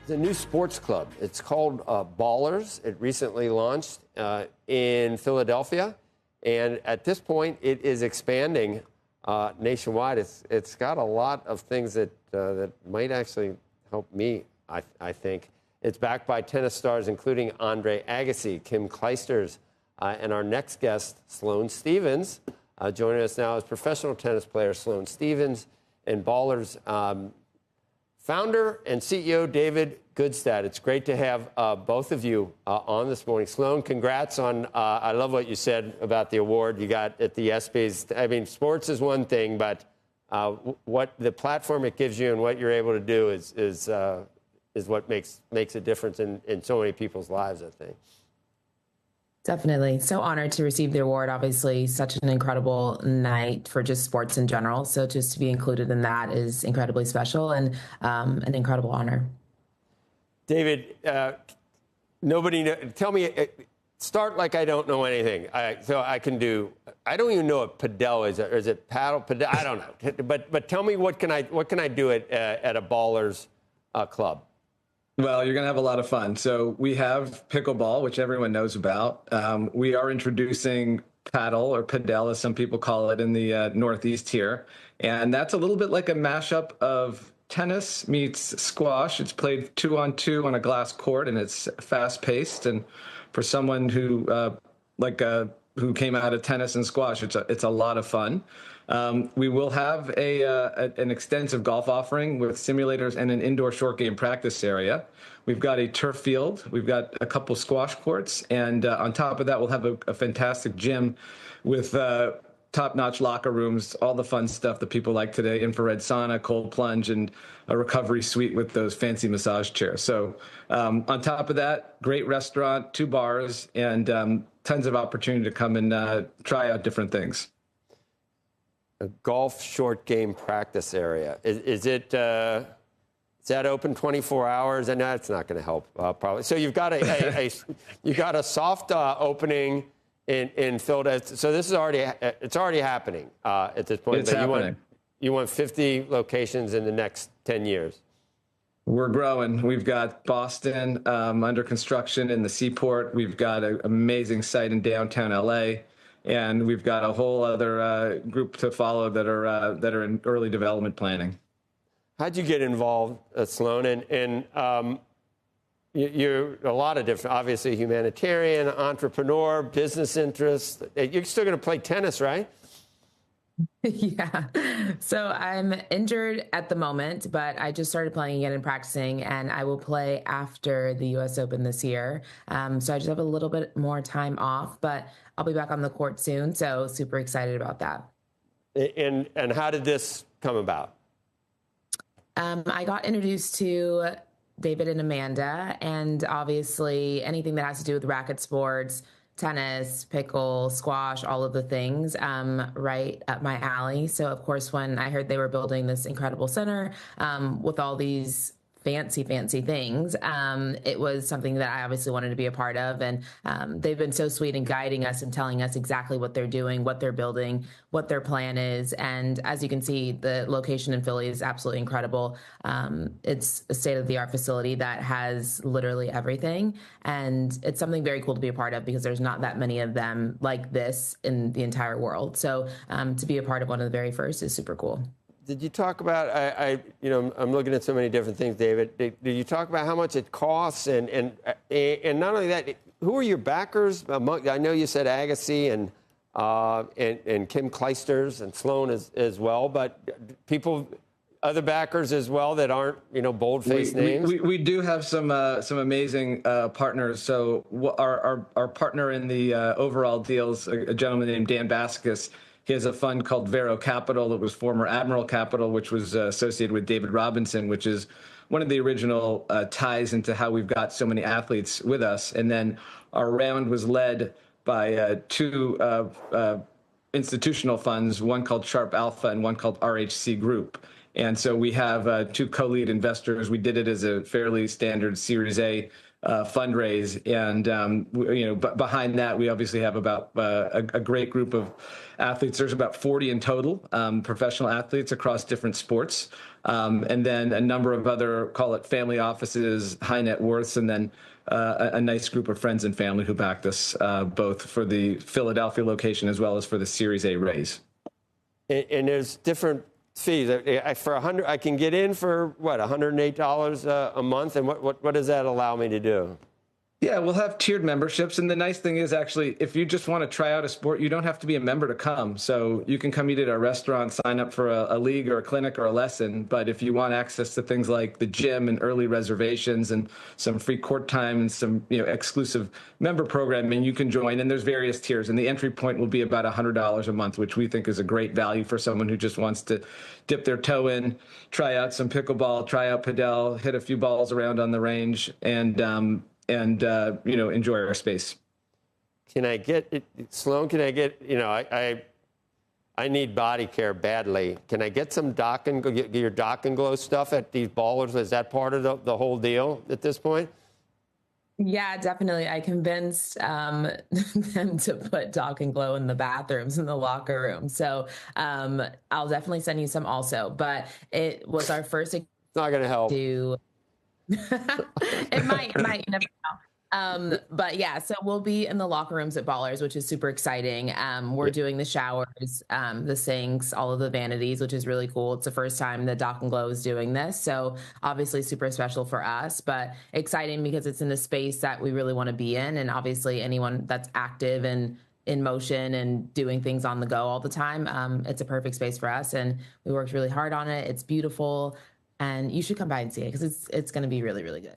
It's a new sports club. It's called Ballers. It recently launched in Philadelphia. And at this point, it is expanding nationwide. It's got a lot of things that might actually help me, I think. It's backed by tennis stars, including Andre Agassi, Kim Clijsters, and our next guest, Sloane Stephens. Joining us now is professional tennis player Sloane Stephens and Ballers founder and CEO David Gutstadt. It's great to have both of you on this morning. Sloane, congrats on, I love what you said about the award you got at the ESPYs. I mean, sports is one thing, but what the platform it gives you and what you're able to do is what makes a difference in so many people's lives, I think. Definitely. So honored to receive the award. Obviously, such an incredible night for just sports in general. So just to be included in that is incredibly special and an incredible honor. David, tell me, start like I don't know anything. I don't even know what padel is. Or is it paddle? Padel? I don't know. But tell me, what can I do at a Ballers club? Well, you're going to have a lot of fun. So we have pickleball, which everyone knows about. We are introducing paddle, or padel, as some people call it, in the Northeast here. And that's a little bit like a mashup of tennis meets squash. It's played 2-on-2 on a glass court, and it's fast-paced. And for someone who who came out of tennis and squash, it's a lot of fun. We will have an extensive golf offering with simulators and an indoor short game practice area. We've got a turf field. We've got a couple squash courts. And on top of that, we'll have a fantastic gym with top-notch locker rooms, all the fun stuff that people like today, infrared sauna, cold plunge, and a recovery suite with those fancy massage chairs. So on top of that, great restaurant, 2 bars, and tons of opportunity to come and try out different things. A golf short game practice area. Is that open 24 hours? And that's not going to help probably. So you've got you've got a soft opening in Philadelphia. So this is already happening at this point. It's happening. You want 50 locations in the next 10 years. We're growing. We've got Boston under construction in the Seaport. We've got an amazing site in downtown LA. And we've got a whole other group to follow that are in early development planning. How'd you get involved, Sloane? And you're a lot of different, obviously humanitarian, entrepreneur, business interests. You're still going to play tennis, right? Yeah. So I'm injured at the moment, but I just started playing again and practicing, and I will play after the U.S. Open this year. So I just have a little bit more time off, but I'll be back on the court soon. So super excited about that. And how did this come about? I got introduced to David and Amanda, and obviously anything that has to do with racket sports, tennis, pickle, squash, all of the things, right up my alley. So, of course, when I heard they were building this incredible center with all these fancy things, it was something that I obviously wanted to be a part of. And they've been so sweet in guiding us and telling us exactly what they're doing, what they're building, what their plan is. And as you can see, the location in Philly is absolutely incredible. It's a state-of-the-art facility that has literally everything. And it's something very cool to be a part of because there's not that many of them like this in the entire world. So to be a part of one of the very first is super cool. Did you talk about, I'm looking at so many different things, David. Did you talk about how much it costs? And not only that, who are your backers? I know you said Agassi and Kim Clijsters and Sloane as well, but other backers as well that aren't, bold-faced names? We do have some amazing partners. So our partner in the overall deals, a gentleman named Dan Baskus. He has a fund called Vero Capital. It was former Admiral Capital, which was associated with David Robinson, which is one of the original ties into how we've got so many athletes with us. And then our round was led by 2 institutional funds, one called Sharp Alpha and one called RHC Group. And so we have 2 co-lead investors. We did it as a fairly standard Series A fundraise. And, behind that, we obviously have about a great group of athletes. There's about 40 in total, professional athletes across different sports. And then a number of other, call it family offices, high net worths, and then a nice group of friends and family who backed us both for the Philadelphia location as well as for the Series A raise. And there's different fees. For $100, I can get in for what, $108 a month, and what does that allow me to do? Yeah, we'll have tiered memberships. And the nice thing is, actually, if you just want to try out a sport, you don't have to be a member to come. So you can come eat at our restaurant, sign up for a league or a clinic or a lesson. But if you want access to things like the gym and early reservations and some free court time and some exclusive member programming, you can join. And there's various tiers. And the entry point will be about $100 a month, which we think is a great value for someone who just wants to dip their toe in, try out some pickleball, try out padel, hit a few balls around on the range, and enjoy our space. Can I get, Sloane, I need body care badly. Can I get some get your Dock and Glow stuff at these Ballers? Is that part of the whole deal at this point? Yeah, definitely. I convinced them to put Dock and Glow in the bathrooms, in the locker room. So I'll definitely send you some also. But it was our first. It's not going to help. It might, you never know. But yeah, so we'll be in the locker rooms at Ballers, which is super exciting. We're doing the showers, the sinks, all of the vanities, which is really cool. It's the first time that Dock and Glow is doing this. So obviously super special for us, but exciting because it's in a space that we really want to be in. And obviously anyone that's active and in motion and doing things on the go all the time, it's a perfect space for us. And we worked really hard on it. It's beautiful. And you should come by and see it because it's going to be really, really good.